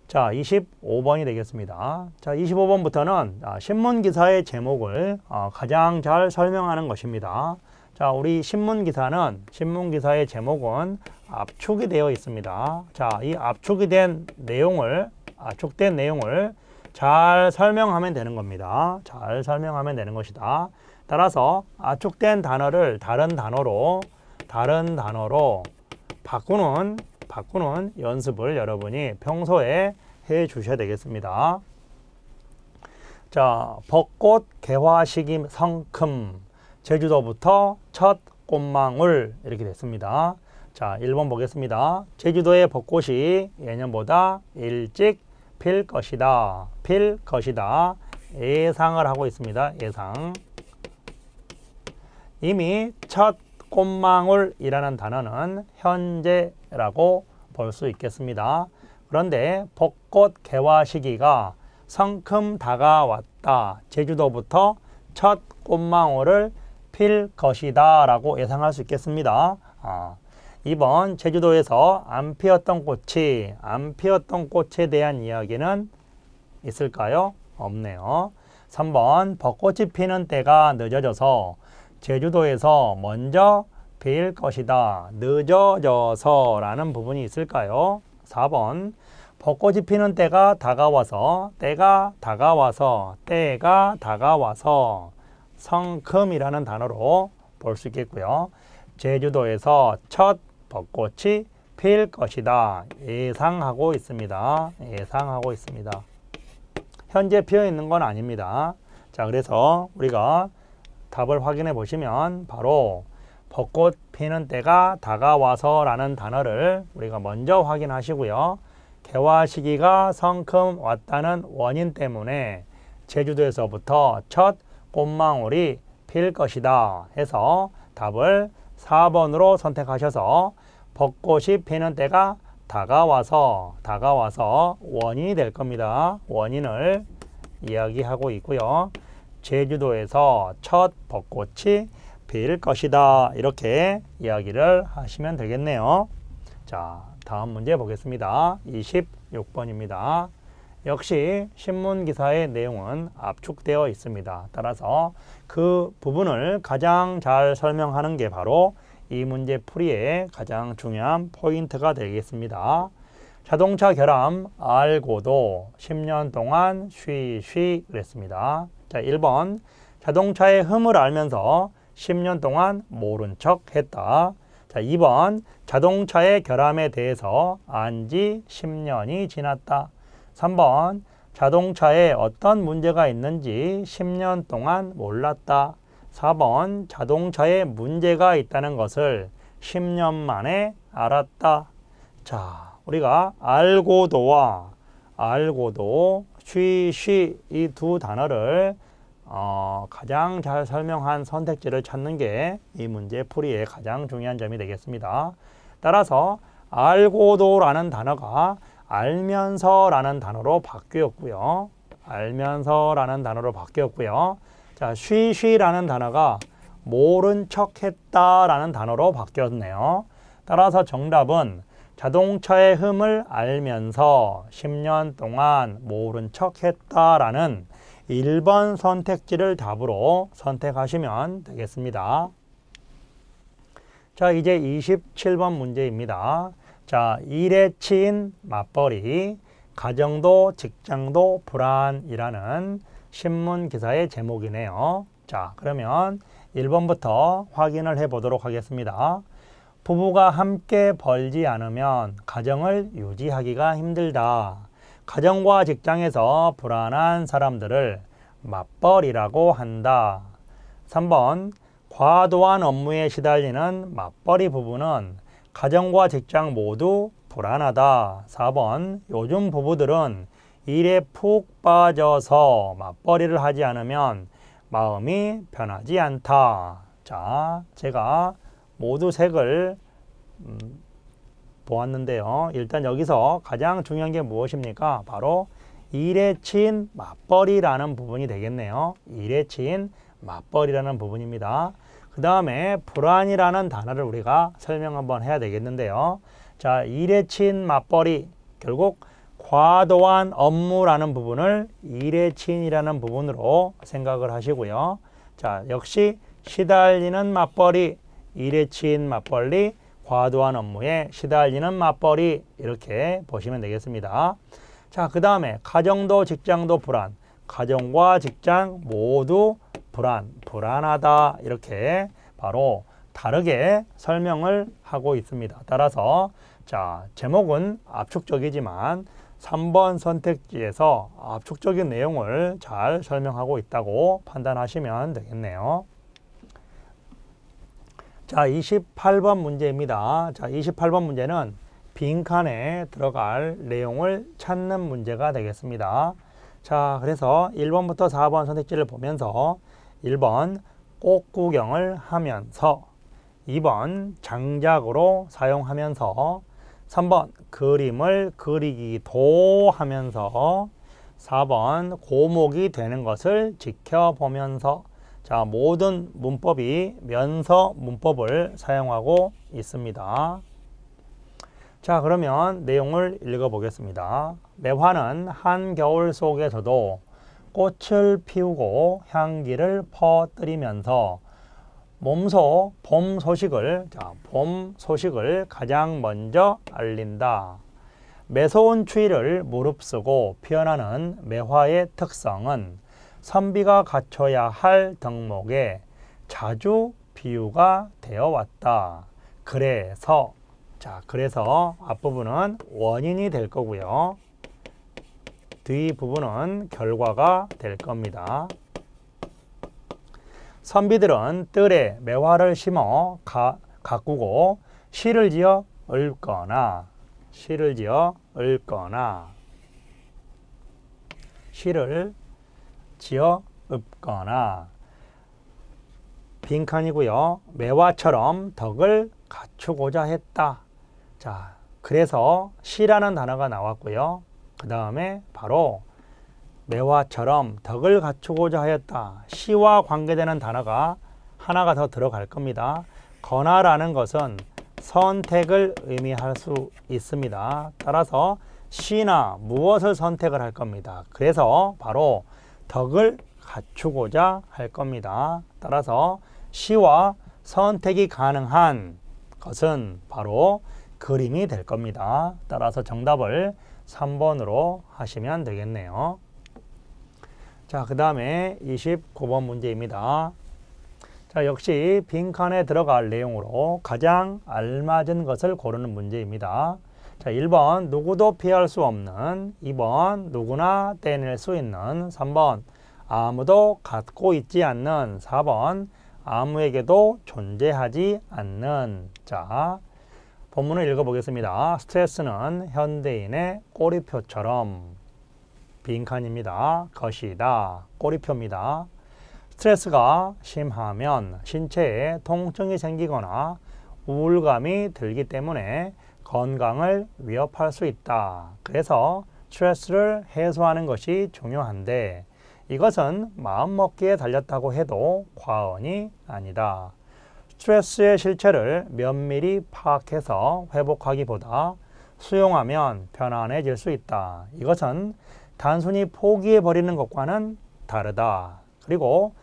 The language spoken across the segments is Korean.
자, 25번이 되겠습니다. 자, 25번부터는 신문기사의 제목을 가장 잘 설명하는 것입니다. 자, 우리 신문기사의 제목은 압축이 되어 있습니다. 자, 이 압축된 내용을 잘 설명하면 되는 겁니다. 잘 설명하면 되는 것이다. 따라서 압축된 단어를 다른 단어로 바꾸는 연습을 여러분이 평소에 해 주셔야 되겠습니다. 자, 벚꽃 개화 시기 성큼, 제주도부터 첫 꽃망울 이렇게 됐습니다. 자, 1번 보겠습니다. 제주도의 벚꽃이 예년보다 일찍 필 것이다. 예상을 하고 있습니다. 예상. 이미 첫 꽃망울이라는 단어는 현재라고 볼 수 있겠습니다. 그런데 벚꽃 개화 시기가 성큼 다가왔다. 제주도부터 첫 꽃망울을 필 것이다 라고 예상할 수 있겠습니다. 2번 제주도에서 안 피었던 꽃에 대한 이야기는 있을까요? 없네요. 3번 벚꽃이 피는 때가 늦어져서 제주도에서 먼저 필 것이다. 늦어져서 라는 부분이 있을까요? 4번 벚꽃이 피는 때가 다가와서 성큼이라는 단어로 볼 수 있겠고요. 제주도에서 첫 벚꽃이 필 것이다. 예상하고 있습니다. 현재 피어 있는 건 아닙니다. 자, 그래서 우리가 답을 확인해 보시면 바로 벚꽃 피는 때가 다가와서 라는 단어를 우리가 먼저 확인하시고요. 개화 시기가 성큼 왔다는 원인 때문에 제주도에서부터 첫 꽃망울이 필 것이다 해서 답을 4번으로 선택하셔서 벚꽃이 피는 때가 다가와서 원인이 될 겁니다. 원인을 이야기하고 있고요. 제주도에서 첫 벚꽃이 필 것이다. 이렇게 이야기를 하시면 되겠네요. 자, 다음 문제 보겠습니다. 26번입니다. 역시 신문기사의 내용은 압축되어 있습니다. 따라서 그 부분을 가장 잘 설명하는 게 바로 이 문제 풀이의 가장 중요한 포인트가 되겠습니다. 자동차 결함 알고도 10년 동안 쉬쉬 그랬습니다. 자, 1번 자동차의 흠을 알면서 10년 동안 모른 척 했다. 자, 2번 자동차의 결함에 대해서 안 지 10년이 지났다. 3번 자동차에 어떤 문제가 있는지 10년 동안 몰랐다. 4번 자동차에 문제가 있다는 것을 10년 만에 알았다. 자, 우리가 알고도와 쉬쉬 이 두 단어를 가장 잘 설명한 선택지를 찾는 게 이 문제 풀이의 가장 중요한 점이 되겠습니다. 따라서 알고도라는 단어가 알면서라는 단어로 바뀌었고요. 자, 쉬쉬라는 단어가 모른 척했다라는 단어로 바뀌었네요. 따라서 정답은 자동차의 흠을 알면서 10년 동안 모른 척했다라는 1번 선택지를 답으로 선택하시면 되겠습니다. 자, 이제 27번 문제입니다. 자, 일에 치인 맞벌이, 가정도 직장도 불안이라는 신문 기사의 제목이네요. 자, 그러면 1번부터 확인을 해 보도록 하겠습니다. 부부가 함께 벌지 않으면 가정을 유지하기가 힘들다. 가정과 직장에서 불안한 사람들을 맞벌이라고 한다. 3번 과도한 업무에 시달리는 맞벌이 부부는 가정과 직장 모두 불안하다. 4번 요즘 부부들은 일에 푹 빠져서 맞벌이를 하지 않으면 마음이 편하지 않다. 자, 제가 모두 색을 보았는데요. 일단 여기서 가장 중요한 게 무엇입니까? 바로 일에 치인 맞벌이라는 부분이 되겠네요. 일에 치인 맞벌이라는 부분입니다. 그 다음에 불안이라는 단어를 우리가 설명 한번 해야 되겠는데요. 자, 일에 치인 맞벌이, 결국 과도한 업무라는 부분을 일에 치인이라는 부분으로 생각을 하시고요. 자, 역시 시달리는 맞벌이, 일에 치인 맞벌이, 과도한 업무에 시달리는 맞벌이 이렇게 보시면 되겠습니다. 자, 그 다음에 가정도 직장도 불안, 가정과 직장 모두 불안하다 이렇게 바로 다르게 설명을 하고 있습니다. 따라서 자, 제목은 압축적이지만 3번 선택지에서 압축적인 내용을 잘 설명하고 있다고 판단하시면 되겠네요. 자, 28번 문제입니다. 자, 28번 문제는 빈칸에 들어갈 내용을 찾는 문제가 되겠습니다. 자, 그래서 1번부터 4번 선택지를 보면서 1번 꽃구경을 하면서, 2번 장작으로 사용하면서, 3번 그림을 그리기도 하면서, 4번 고목이 되는 것을 지켜보면서. 자, 모든 문법이 면서 문법을 사용하고 있습니다. 자, 그러면 내용을 읽어보겠습니다. 매화는 한겨울 속에서도 꽃을 피우고 향기를 퍼뜨리면서 봄 소식을 가장 먼저 알린다. 매서운 추위를 무릅쓰고 피어나는 매화의 특성은 선비가 갖춰야 할 덕목에 자주 비유가 되어 왔다. 그래서 앞부분은 원인이 될 거고요. 뒷부분은 결과가 될 겁니다. 선비들은 뜰에 매화를 심어 가꾸고 시를 지어 읊거나 빈칸이고요. 매화처럼 덕을 갖추고자 했다. 자, 그래서 시라는 단어가 나왔고요. 그 다음에 바로 매화처럼 덕을 갖추고자 하였다. 시와 관계되는 단어가 하나가 더 들어갈 겁니다. 거나라는 것은 선택을 의미할 수 있습니다. 따라서 시나 무엇을 선택을 할 겁니다. 그래서 바로 덕을 갖추고자 할 겁니다. 따라서 시와 선택이 가능한 것은 바로 그림이 될 겁니다. 따라서 정답을 3번으로 하시면 되겠네요. 자, 그 다음에 29번 문제입니다. 자, 역시 빈칸에 들어갈 내용으로 가장 알맞은 것을 고르는 문제입니다. 자, 1번 누구도 피할 수 없는, 2번 누구나 떼낼 수 있는, 3번 아무도 갖고 있지 않는, 4번 아무에게도 존재하지 않는. 자, 본문을 읽어보겠습니다. 스트레스는 현대인의 꼬리표처럼 빈칸입니다. 것이다. 꼬리표입니다. 스트레스가 심하면 신체에 통증이 생기거나 우울감이 들기 때문에 건강을 위협할 수 있다. 그래서 스트레스를 해소하는 것이 중요한데 이것은 마음먹기에 달렸다고 해도 과언이 아니다. 스트레스의 실체를 면밀히 파악해서 회복하기보다 수용하면 편안해질 수 있다. 이것은 단순히 포기해버리는 것과는 다르다. 그리고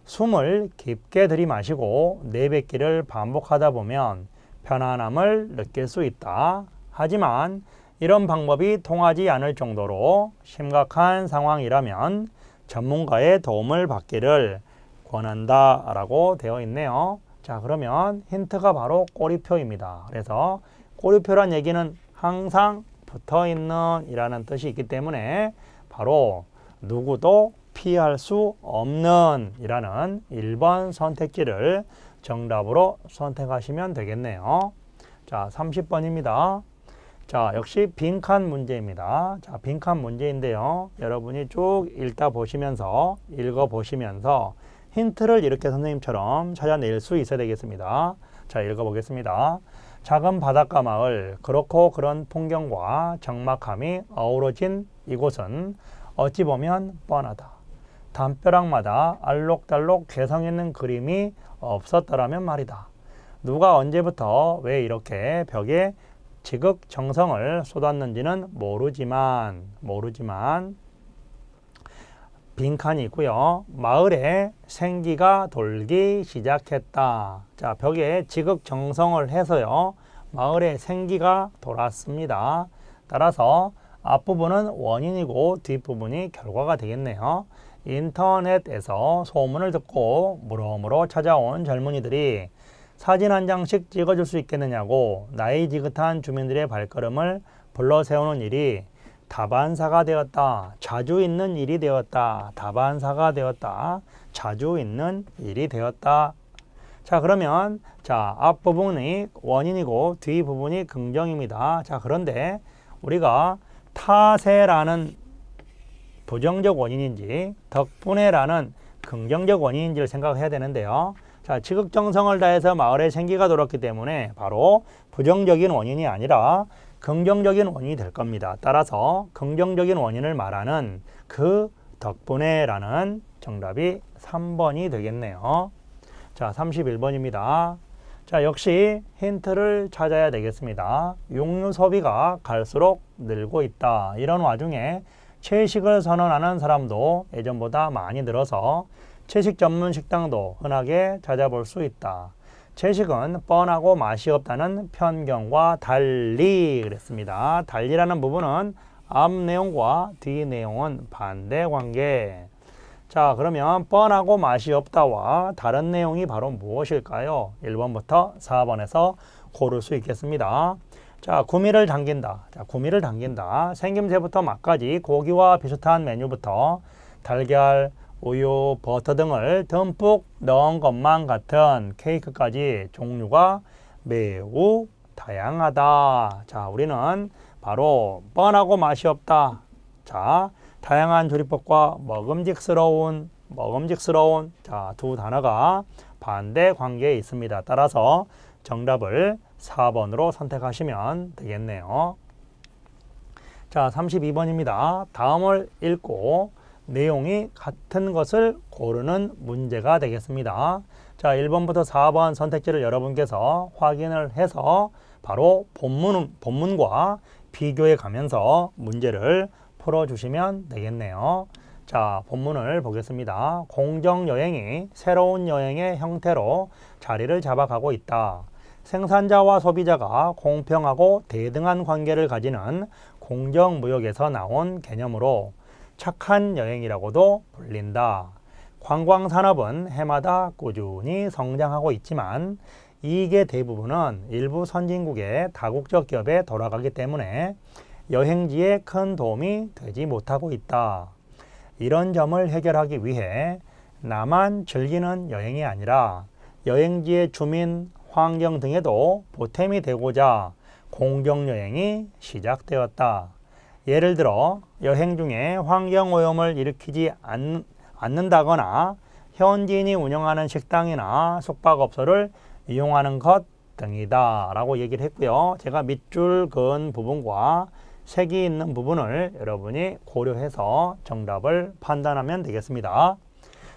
숨을 깊게 들이마시고 내뱉기를 반복하다 보면 편안함을 느낄 수 있다. 하지만 이런 방법이 통하지 않을 정도로 심각한 상황이라면 전문가의 도움을 받기를 권한다 라고 되어 있네요. 자, 그러면 힌트가 바로 꼬리표입니다. 그래서 꼬리표란 얘기는 항상 붙어있는 이라는 뜻이 있기 때문에 바로 누구도 피할 수 없는 이라는 1번 선택지를 정답으로 선택하시면 되겠네요. 자, 30번입니다. 자, 역시 빈칸 문제입니다. 자, 빈칸 문제인데요. 여러분이 쭉 읽어보시면서 힌트를 이렇게 선생님처럼 찾아낼 수 있어야 되겠습니다. 자, 읽어보겠습니다. 작은 바닷가 마을, 그렇고 그런 풍경과 적막함이 어우러진 이곳은 어찌 보면 뻔하다. 담벼락마다 알록달록 개성 있는 그림이 없었더라면 말이다. 누가 언제부터 왜 이렇게 벽에 지극정성을 쏟았는지는 모르지만 빈칸이 있고요. 마을에 생기가 돌기 시작했다. 자, 벽에 지극정성을 해서요. 마을에 생기가 돌았습니다. 따라서 앞부분은 원인이고 뒷부분이 결과가 되겠네요. 인터넷에서 소문을 듣고 물어물어 찾아온 젊은이들이 사진 한 장씩 찍어줄 수 있겠느냐고 나이 지긋한 주민들의 발걸음을 불러 세우는 일이 다반사가 되었다. 자주 있는 일이 되었다. 다반사가 되었다. 자주 있는 일이 되었다. 자, 그러면 앞부분이 원인이고 뒷부분이 긍정입니다. 자, 그런데 우리가 탓에라는 부정적 원인인지 덕분에라는 긍정적 원인인지를 생각해야 되는데요. 자, 지극정성을 다해서 마을에 생기가 돌았기 때문에 바로 부정적인 원인이 아니라 긍정적인 원인이 될 겁니다. 따라서 긍정적인 원인을 말하는 그 덕분에라는 정답이 3번이 되겠네요. 자, 31번입니다. 자, 역시 힌트를 찾아야 되겠습니다. 육류 소비가 갈수록 늘고 있다. 이런 와중에 채식을 선언하는 사람도 예전보다 많이 늘어서 채식 전문 식당도 흔하게 찾아볼 수 있다. 채식은 뻔하고 맛이 없다는 편견과 달리 그랬습니다. 달리라는 부분은 앞 내용과 뒤 내용은 반대 관계. 자, 그러면 뻔하고 맛이 없다와 다른 내용이 바로 무엇일까요? 1번부터 4번에서 고를 수 있겠습니다. 자, 구미를 당긴다. 자, 구미를 당긴다. 생김새부터 맛까지 고기와 비슷한 메뉴부터 달걀, 우유, 버터 등을 듬뿍 넣은 것만 같은 케이크까지 종류가 매우 다양하다. 자, 우리는 바로 뻔하고 맛이 없다. 자, 다양한 조리법과 먹음직스러운 자, 두 단어가 반대 관계에 있습니다. 따라서 정답을 4번으로 선택하시면 되겠네요. 자, 32번입니다. 다음을 읽고 내용이 같은 것을 고르는 문제가 되겠습니다. 자, 1번부터 4번 선택지를 여러분께서 확인을 해서 바로 본문과 비교해 가면서 문제를 풀어주시면 되겠네요. 자, 본문을 보겠습니다. 공정여행이 새로운 여행의 형태로 자리를 잡아가고 있다. 생산자와 소비자가 공평하고 대등한 관계를 가지는 공정무역에서 나온 개념으로 착한 여행이라고도 불린다. 관광산업은 해마다 꾸준히 성장하고 있지만 이익의 대부분은 일부 선진국의 다국적 기업에 돌아가기 때문에 여행지에 큰 도움이 되지 못하고 있다. 이런 점을 해결하기 위해 나만 즐기는 여행이 아니라 여행지의 주민, 환경 등에도 보탬이 되고자 공정여행이 시작되었다. 예를 들어 여행 중에 환경오염을 일으키지 않는다거나 현지인이 운영하는 식당이나 숙박업소를 이용하는 것 등이다 라고 얘기를 했고요. 제가 밑줄 그은 부분과 색이 있는 부분을 여러분이 고려해서 정답을 판단하면 되겠습니다.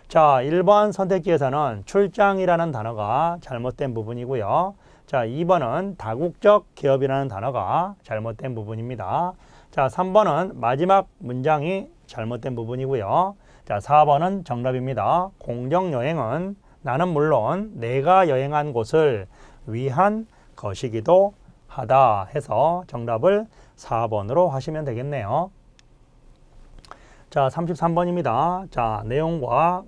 자, 1번 선택지에서는 출장이라는 단어가 잘못된 부분이고요. 자, 2번은 다국적 기업이라는 단어가 잘못된 부분입니다. 자, 3번은 마지막 문장이 잘못된 부분이고요. 자, 4번은 정답입니다. 공정여행은 나는 물론 내가 여행한 곳을 위한 것이기도 하다 해서 정답을 4번으로 하시면 되겠네요. 자, 33번입니다. 자, 내용과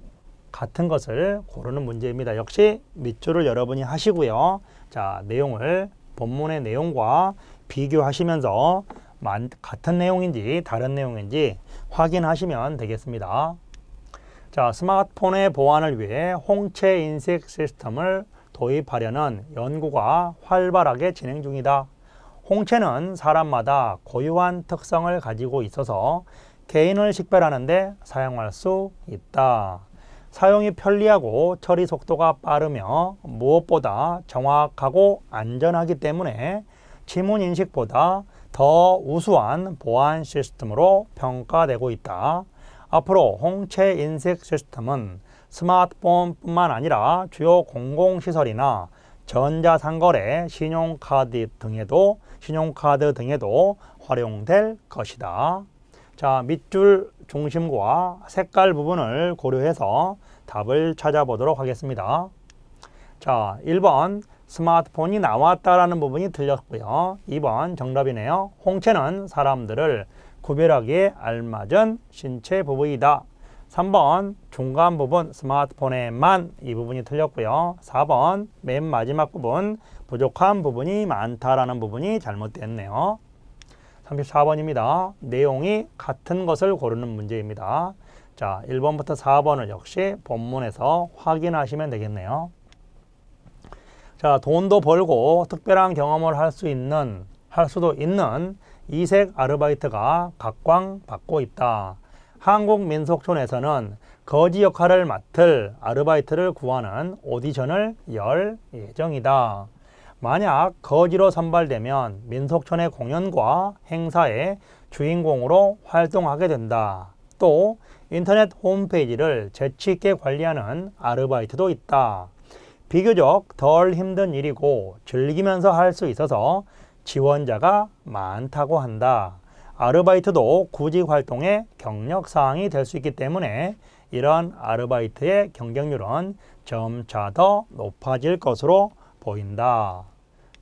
같은 것을 고르는 문제입니다. 역시 밑줄을 여러분이 하시고요. 자, 내용을 본문의 내용과 비교하시면서 같은 내용인지 다른 내용인지 확인하시면 되겠습니다. 자, 스마트폰의 보안을 위해 홍채 인식 시스템을 도입하려는 연구가 활발하게 진행 중이다. 홍채는 사람마다 고유한 특성을 가지고 있어서 개인을 식별하는 데 사용할 수 있다. 사용이 편리하고 처리 속도가 빠르며 무엇보다 정확하고 안전하기 때문에 지문 인식보다 더 우수한 보안 시스템으로 평가되고 있다. 앞으로 홍채 인식 시스템은 스마트폰뿐만 아니라 주요 공공시설이나 전자상거래, 신용카드 등에도 신용카드 등에도 활용될 것이다. 자, 밑줄 중심과 색깔 부분을 고려해서 답을 찾아보도록 하겠습니다. 자, 1번 스마트폰이 나왔다라는 부분이 틀렸고요. 2번 정답이네요. 홍채는 사람들을 구별하기에 알맞은 신체 부위이다. 3번 중간 부분 스마트폰에만 이 부분이 틀렸고요. 4번 맨 마지막 부분 부족한 부분이 많다라는 부분이 잘못됐네요. 34번입니다. 내용이 같은 것을 고르는 문제입니다. 자, 1번부터 4번을 역시 본문에서 확인하시면 되겠네요. 자, 돈도 벌고 특별한 경험을 할 수도 있는 이색 아르바이트가 각광받고 있다. 한국민속촌에서는 거지 역할을 맡을 아르바이트를 구하는 오디션을 열 예정이다. 만약 거지로 선발되면 민속촌의 공연과 행사의 주인공으로 활동하게 된다. 또 인터넷 홈페이지를 재치있게 관리하는 아르바이트도 있다. 비교적 덜 힘든 일이고 즐기면서 할 수 있어서 지원자가 많다고 한다. 아르바이트도 구직 활동의 경력사항이 될 수 있기 때문에 이런 아르바이트의 경쟁률은 점차 더 높아질 것으로 보인다.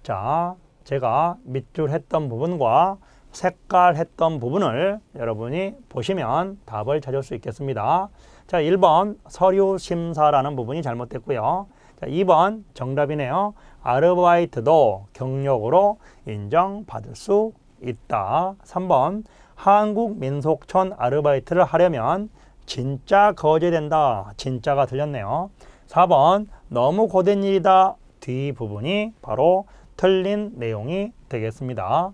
자, 제가 밑줄 했던 부분과 색깔 했던 부분을 여러분이 보시면 답을 찾을 수 있겠습니다. 자, 1번 서류 심사라는 부분이 잘못됐고요. 자, 2번 정답이네요. 아르바이트도 경력으로 인정받을 수 있다. 3번 한국민속촌 아르바이트를 하려면 진짜 거지 된다. 진짜가 틀렸네요. 4번 너무 고된 일이다. 뒤 부분이 바로 틀린 내용이 되겠습니다.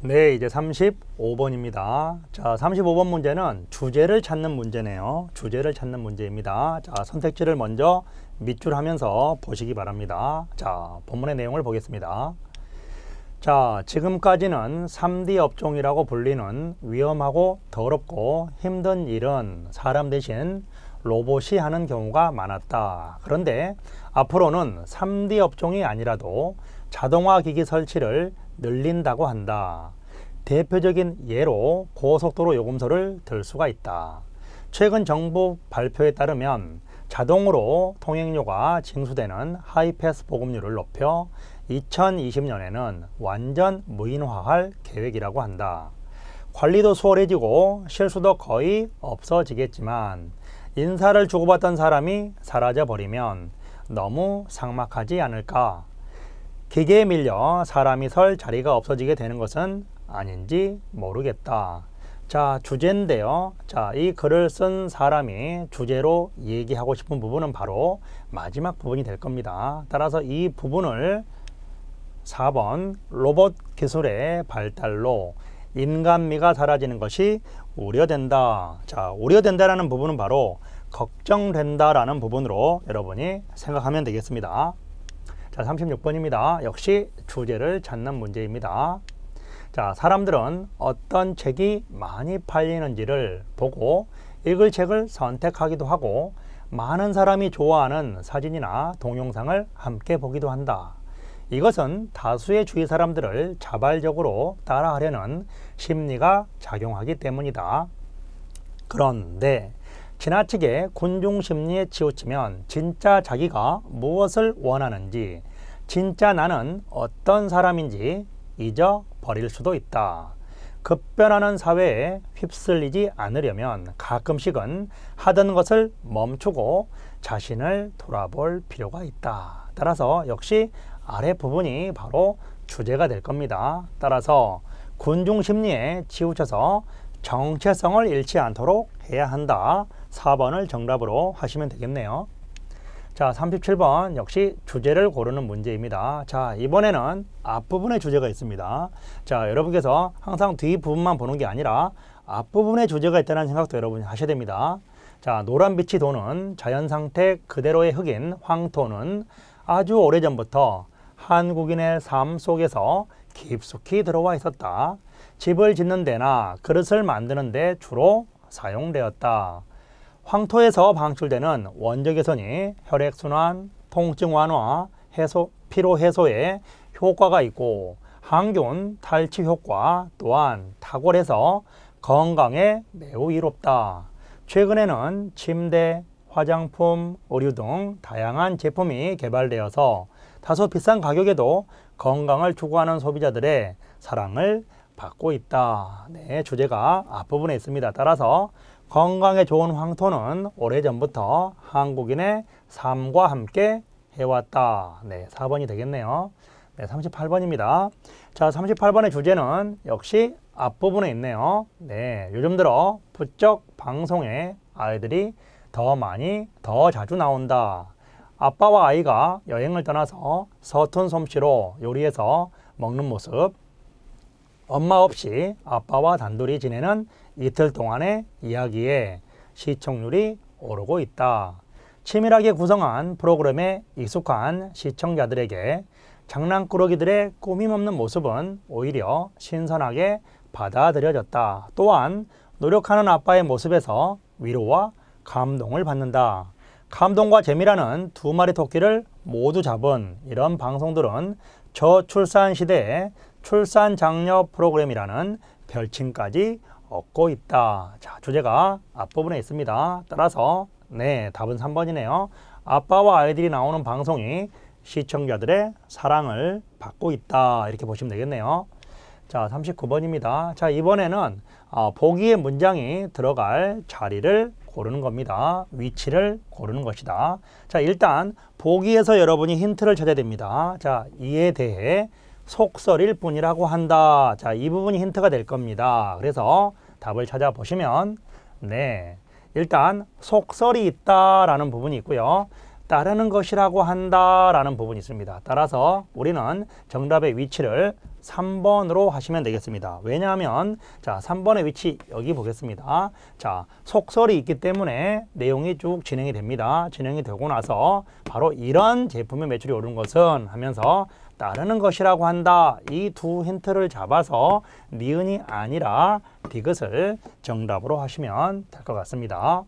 네, 이제 35번입니다. 자, 35번 문제는 주제를 찾는 문제네요. 주제를 찾는 문제입니다. 자, 선택지를 먼저 밑줄하면서 보시기 바랍니다. 자, 본문의 내용을 보겠습니다. 자, 지금까지는 3D 업종이라고 불리는 위험하고 더럽고 힘든 일은 사람 대신 로봇이 하는 경우가 많았다. 그런데 앞으로는 3D 업종이 아니라도 자동화 기기 설치를 늘린다고 한다. 대표적인 예로 고속도로 요금소를 들 수가 있다. 최근 정부 발표에 따르면 자동으로 통행료가 징수되는 하이패스 보급률을 높여 2020년에는 완전 무인화할 계획이라고 한다. 관리도 수월해지고 실수도 거의 없어지겠지만 인사를 주고받던 사람이 사라져버리면 너무 삭막하지 않을까? 기계에 밀려 사람이 설 자리가 없어지게 되는 것은 아닌지 모르겠다. 자, 주제인데요. 자, 이 글을 쓴 사람이 주제로 얘기하고 싶은 부분은 바로 마지막 부분이 될 겁니다. 따라서 이 부분을 4번 로봇 기술의 발달로 인간미가 사라지는 것이 우려된다. 자, 우려된다라는 부분은 바로 걱정된다라는 부분으로 여러분이 생각하면 되겠습니다. 자, 36번입니다. 역시 주제를 찾는 문제입니다. 자, 사람들은 어떤 책이 많이 팔리는지를 보고 읽을 책을 선택하기도 하고 많은 사람이 좋아하는 사진이나 동영상을 함께 보기도 한다. 이것은 다수의 주위 사람들을 자발적으로 따라하려는 심리가 작용하기 때문이다. 그런데 지나치게 군중 심리에 치우치면 진짜 자기가 무엇을 원하는지, 진짜 나는 어떤 사람인지 잊어버릴 수도 있다. 급변하는 사회에 휩쓸리지 않으려면 가끔씩은 하던 것을 멈추고 자신을 돌아볼 필요가 있다. 따라서 역시 아래 부분이 바로 주제가 될 겁니다. 따라서 군중 심리에 치우쳐서 정체성을 잃지 않도록 해야 한다. 4번을 정답으로 하시면 되겠네요. 자, 37번 역시 주제를 고르는 문제입니다. 자, 이번에는 앞부분에 주제가 있습니다. 자, 여러분께서 항상 뒷부분만 보는 게 아니라 앞부분에 주제가 있다는 생각도 여러분이 하셔야 됩니다. 자, 노란빛이 도는 자연상태 그대로의 흙인 황토는 아주 오래전부터 한국인의 삶 속에서 깊숙이 들어와 있었다. 집을 짓는 데나 그릇을 만드는 데 주로 사용되었다. 황토에서 방출되는 원적외선이 혈액순환, 통증 완화, 피로 해소에 효과가 있고 항균 탈취 효과 또한 탁월해서 건강에 매우 이롭다. 최근에는 침대, 화장품, 의류 등 다양한 제품이 개발되어서 다소 비싼 가격에도 건강을 추구하는 소비자들의 사랑을 받고 있다. 네, 주제가 앞부분에 있습니다. 따라서 건강에 좋은 황토는 오래전부터 한국인의 삶과 함께 해왔다. 네, 4번이 되겠네요. 네, 38번입니다. 자, 38번의 주제는 역시 앞부분에 있네요. 네, 요즘 들어 부쩍 방송에 아이들이 더 많이, 더 자주 나온다. 아빠와 아이가 여행을 떠나서 서툰 솜씨로 요리해서 먹는 모습, 엄마 없이 아빠와 단둘이 지내는 이틀 동안의 이야기에 시청률이 오르고 있다. 치밀하게 구성한 프로그램에 익숙한 시청자들에게 장난꾸러기들의 꾸밈없는 모습은 오히려 신선하게 받아들여졌다. 또한 노력하는 아빠의 모습에서 위로와 감동을 받는다. 감동과 재미라는 두 마리 토끼를 모두 잡은 이런 방송들은 저출산 시대의 출산 장려 프로그램이라는 별칭까지 얻고 있다. 자, 주제가 앞부분에 있습니다. 따라서 네, 답은 3번이네요. 아빠와 아이들이 나오는 방송이 시청자들의 사랑을 받고 있다. 이렇게 보시면 되겠네요. 자, 39번입니다. 자, 이번에는 보기의 문장이 들어갈 자리를 고르는 겁니다. 위치를 고르는 것이다. 자, 일단 보기에서 여러분이 힌트를 찾아야 됩니다. 자, 이에 대해 속설일 뿐이라고 한다. 자, 이 부분이 힌트가 될 겁니다. 그래서 답을 찾아보시면 네, 일단 속설이 있다라는 부분이 있고요. 따르는 것이라고 한다라는 부분이 있습니다. 따라서 우리는 정답의 위치를 3번으로 하시면 되겠습니다. 왜냐하면 자, 3번의 위치 여기 보겠습니다. 자, 속설이 있기 때문에 내용이 쭉 진행이 됩니다. 진행이 되고 나서 바로 이런 제품의 매출이 오른 것은 하면서 따르는 것이라고 한다. 이 두 힌트를 잡아서 니은이 아니라 디귿을 정답으로 하시면 될 것 같습니다.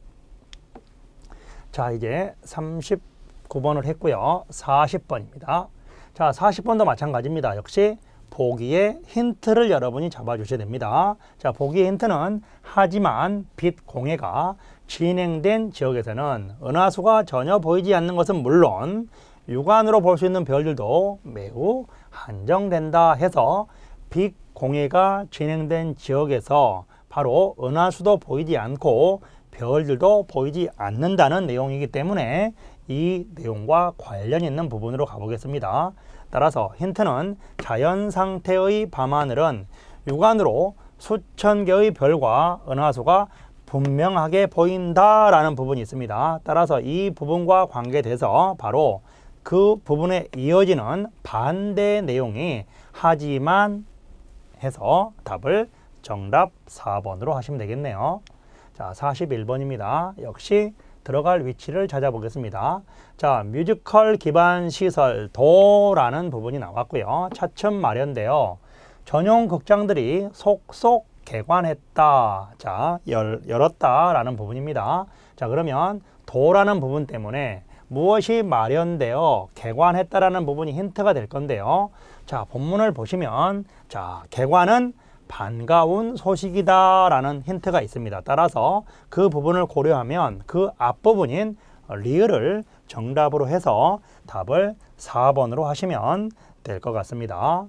자, 이제 39번을 했고요. 40번입니다. 자, 40번도 마찬가지입니다. 역시 보기의 힌트를 여러분이 잡아주셔야 됩니다. 자, 보기의 힌트는 하지만 빛 공해가 진행된 지역에서는 은하수가 전혀 보이지 않는 것은 물론 육안으로 볼 수 있는 별들도 매우 한정된다 해서 빛 공해가 진행된 지역에서 바로 은하수도 보이지 않고 별들도 보이지 않는다는 내용이기 때문에 이 내용과 관련 있는 부분으로 가보겠습니다. 따라서 힌트는 자연 상태의 밤하늘은 육안으로 수천 개의 별과 은하수가 분명하게 보인다라는 부분이 있습니다. 따라서 이 부분과 관계돼서 바로 그 부분에 이어지는 반대 내용이 하지만 해서 답을 정답 4번으로 하시면 되겠네요. 자, 41번입니다. 역시 들어갈 위치를 찾아보겠습니다. 자, 뮤지컬 기반 시설 도라는 부분이 나왔고요. 차츰 마련되어 전용 극장들이 속속 개관했다. 자, 열었다라는 부분입니다. 자, 그러면 도라는 부분 때문에 무엇이 마련되어 개관했다라는 부분이 힌트가 될 건데요. 자, 본문을 보시면 자, 개관은 반가운 소식이다 라는 힌트가 있습니다. 따라서 그 부분을 고려하면 그 앞부분인 리을을 정답으로 해서 답을 4번으로 하시면 될 것 같습니다.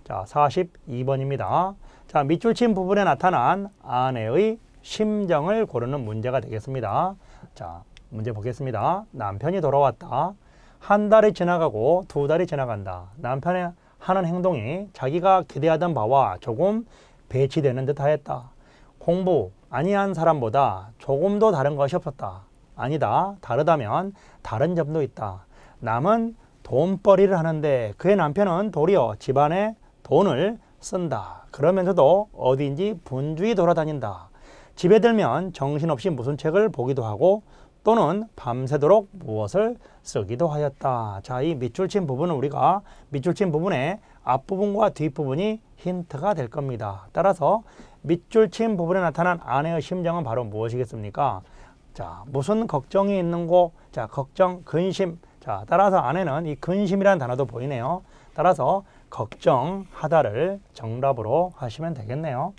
자, 42번입니다. 자, 밑줄 친 부분에 나타난 아내의 심정을 고르는 문제가 되겠습니다. 자, 문제 보겠습니다. 남편이 돌아왔다. 한 달이 지나가고 두 달이 지나간다. 남편의 하는 행동이 자기가 기대하던 바와 조금 배치되는 듯 하였다. 공부 아니한 사람보다 조금도 다른 것이 없었다. 아니다. 다르다면 다른 점도 있다. 남은 돈벌이를 하는데 그의 남편은 도리어 집안에 돈을 쓴다. 그러면서도 어디인지 분주히 돌아다닌다. 집에 들면 정신없이 무슨 책을 보기도 하고 또는 밤새도록 무엇을 쓰기도 하였다. 자, 이 밑줄 친 부분은 우리가 밑줄 친 부분의 앞부분과 뒷부분이 힌트가 될 겁니다. 따라서 밑줄 친 부분에 나타난 아내의 심정은 바로 무엇이겠습니까? 자, 무슨 걱정이 있는 거? 자, 걱정, 근심. 자, 따라서 아내는 이 근심이라는 단어도 보이네요. 따라서 걱정하다를 정답으로 하시면 되겠네요.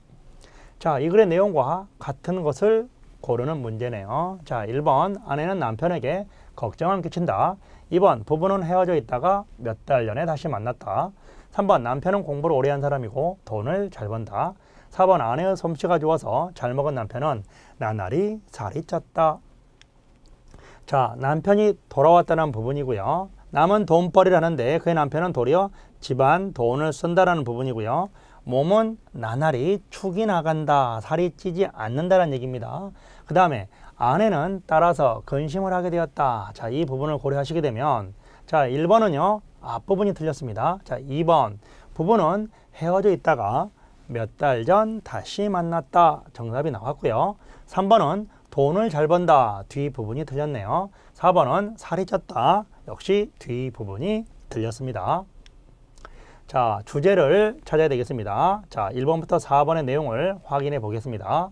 자, 이 글의 내용과 같은 것을 고르는 문제네요. 자, 1번 아내는 남편에게 걱정을 끼친다. 2번 부부는 헤어져 있다가 몇 달 전에 다시 만났다. 3번 남편은 공부를 오래 한 사람이고 돈을 잘 번다. 4번 아내의 솜씨가 좋아서 잘 먹은 남편은 나날이 살이 쪘다. 자, 남편이 돌아왔다는 부분이고요. 남은 돈벌이를 하는데 그의 남편은 도리어 집안 돈을 쓴다라는 부분이고요. 몸은 나날이 축이 나간다, 살이 찌지 않는다는 얘기입니다. 그 다음에 아내는 따라서 근심을 하게 되었다. 자, 이 부분을 고려하시게 되면 자, 1번은요. 앞부분이 틀렸습니다. 자, 2번 부부는 헤어져 있다가 몇 달 전 다시 만났다. 정답이 나왔고요. 3번은 돈을 잘 번다. 뒷부분이 틀렸네요. 4번은 살이 쪘다. 역시 뒷부분이 틀렸습니다. 자, 주제를 찾아야 되겠습니다. 자, 1번부터 4번의 내용을 확인해 보겠습니다.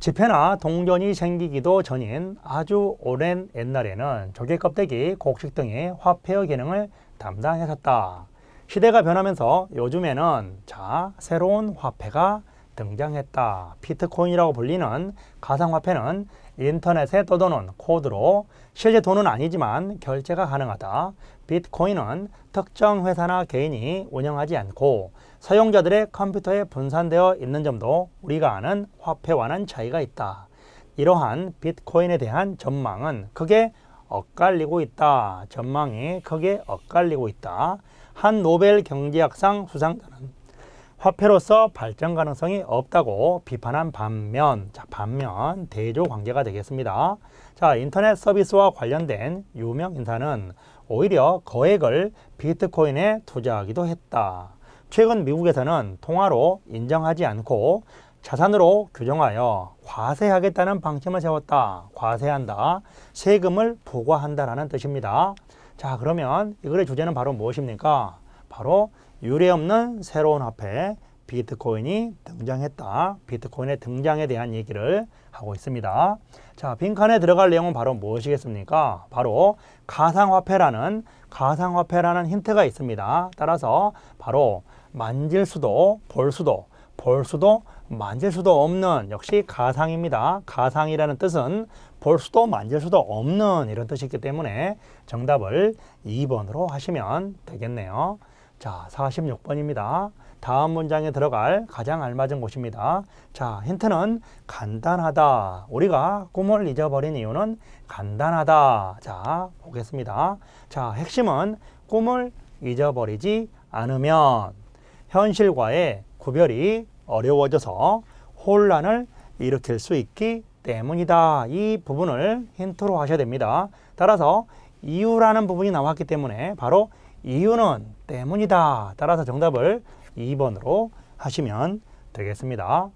지폐나 동전이 생기기도 전인 아주 오랜 옛날에는 조개 껍데기, 곡식 등의 화폐의 기능을 담당했었다. 시대가 변하면서 요즘에는 자, 새로운 화폐가 등장했다. 비트코인이라고 불리는 가상화폐는 인터넷에 떠도는 코드로 실제 돈은 아니지만 결제가 가능하다. 비트코인은 특정 회사나 개인이 운영하지 않고 사용자들의 컴퓨터에 분산되어 있는 점도 우리가 아는 화폐와는 차이가 있다. 이러한 비트코인에 대한 전망은 크게 엇갈리고 있다. 전망이 크게 엇갈리고 있다. 한 노벨 경제학상 수상자는 화폐로서 발전 가능성이 없다고 비판한 반면, 반면 대조 관계가 되겠습니다. 자, 인터넷 서비스와 관련된 유명 인사는 오히려 거액을 비트코인에 투자하기도 했다. 최근 미국에서는 통화로 인정하지 않고 자산으로 규정하여 과세하겠다는 방침을 세웠다. 과세한다. 세금을 부과한다라는 뜻입니다. 자, 그러면 이 글의 주제는 바로 무엇입니까? 바로 유례없는 새로운 화폐 비트코인이 등장했다. 비트코인의 등장에 대한 얘기를 하고 있습니다. 자, 빈칸에 들어갈 내용은 바로 무엇이겠습니까? 바로 가상화폐라는 힌트가 있습니다. 따라서 바로 만질 수도 볼 수도 만질 수도 없는 역시 가상입니다. 가상이라는 뜻은 볼 수도 만질 수도 없는 이런 뜻이 있기 때문에 정답을 2번으로 하시면 되겠네요. 자, 46번입니다. 다음 문장에 들어갈 가장 알맞은 곳입니다. 자, 힌트는 간단하다. 우리가 꿈을 잊어버린 이유는 간단하다. 자, 보겠습니다. 자, 핵심은 꿈을 잊어버리지 않으면 현실과의 구별이 어려워져서 혼란을 일으킬 수 있기 때문이다. 이 부분을 힌트로 하셔야 됩니다. 따라서 이유라는 부분이 나왔기 때문에 바로 이유는 때문이다. 따라서 정답을 2번으로 하시면 되겠습니다.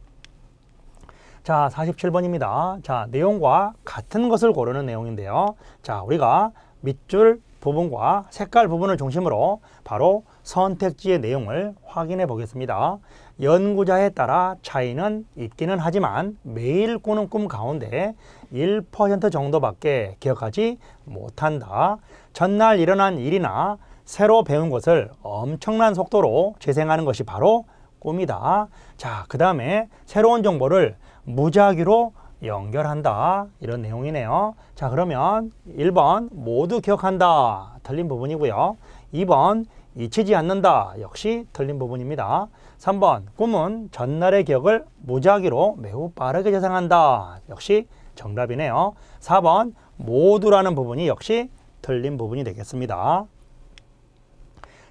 자, 47번입니다. 자, 내용과 같은 것을 고르는 내용인데요. 자, 우리가 밑줄 부분과 색깔 부분을 중심으로 바로 선택지의 내용을 확인해 보겠습니다. 연구자에 따라 차이는 있기는 하지만 매일 꾸는 꿈 가운데 1% 정도밖에 기억하지 못한다. 전날 일어난 일이나 새로 배운 것을 엄청난 속도로 재생하는 것이 바로 꿈이다. 자, 그 다음에 새로운 정보를 무작위로 연결한다. 이런 내용이네요. 자, 그러면 1번 모두 기억한다. 틀린 부분이고요. 2번 잊히지 않는다. 역시 틀린 부분입니다. 3번 꿈은 전날의 기억을 무작위로 매우 빠르게 재생한다. 역시 정답이네요. 4번 모두라는 부분이 역시 틀린 부분이 되겠습니다.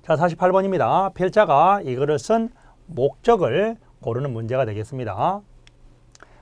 자, 48번입니다. 필자가 이 글을 쓴 목적을 고르는 문제가 되겠습니다.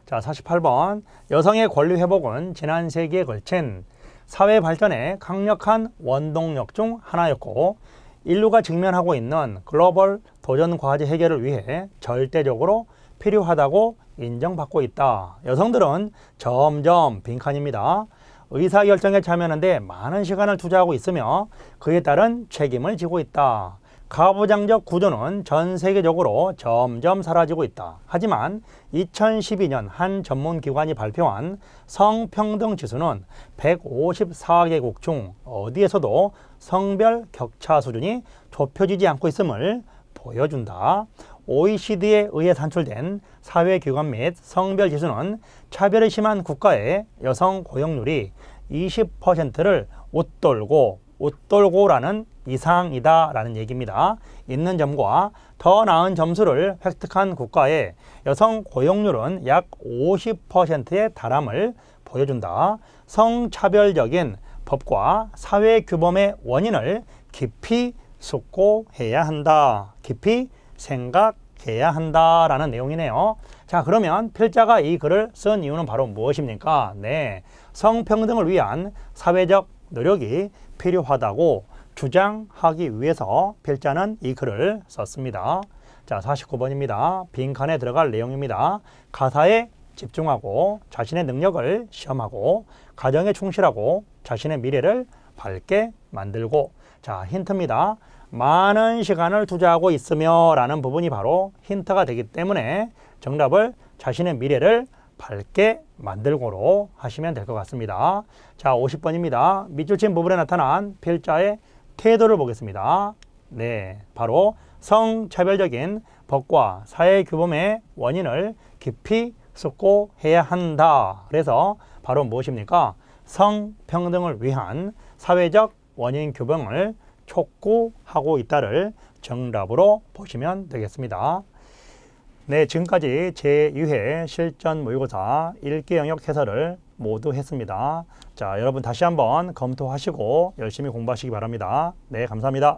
자, 48번 여성의 권리 회복은 지난 세기에 걸친 사회 발전의 강력한 원동력 중 하나였고 인류가 직면하고 있는 글로벌 도전 과제 해결을 위해 절대적으로 필요하다고 인정받고 있다. 여성들은 점점 빈칸입니다. 의사결정에 참여하는 데 많은 시간을 투자하고 있으며 그에 따른 책임을 지고 있다. 가부장적 구조는 전 세계적으로 점점 사라지고 있다. 하지만 2012년 한 전문기관이 발표한 성평등 지수는 154개국 중 어디에서도 성별 격차 수준이 좁혀지지 않고 있음을 보여준다. OECD에 의해 산출된 사회규범 및 성별 지수는 차별이 심한 국가의 여성 고용률이 20%를 웃돌고라는 이상이다 라는 얘기입니다. 있는 점과 더 나은 점수를 획득한 국가의 여성 고용률은 약 50%에 달함을 보여준다. 성차별적인 법과 사회규범의 원인을 깊이 숙고해야 한다. 깊이 생각해야 한다라는 내용이네요. 자, 그러면 필자가 이 글을 쓴 이유는 바로 무엇입니까? 네, 성평등을 위한 사회적 노력이 필요하다고 주장하기 위해서 필자는 이 글을 썼습니다. 자, 49번입니다. 빈칸에 들어갈 내용입니다. 가사에 집중하고 자신의 능력을 시험하고 가정에 충실하고 자신의 미래를 밝게 만들고. 자, 힌트입니다. 많은 시간을 투자하고 있으며 라는 부분이 바로 힌트가 되기 때문에 정답을 자신의 미래를 밝게 만들고로 하시면 될 것 같습니다. 자, 50번입니다. 밑줄 친 부분에 나타난 필자의 태도를 보겠습니다. 네, 바로 성차별적인 법과 사회규범의 원인을 깊이 숙고해야 한다. 그래서 바로 무엇입니까? 성평등을 위한 사회적 원인 규범을 촉구하고 있다를 정답으로 보시면 되겠습니다. 네, 지금까지 제2회 실전 모의고사 읽기 영역 해설을 모두 했습니다. 자, 여러분 다시 한번 검토하시고 열심히 공부하시기 바랍니다. 네, 감사합니다.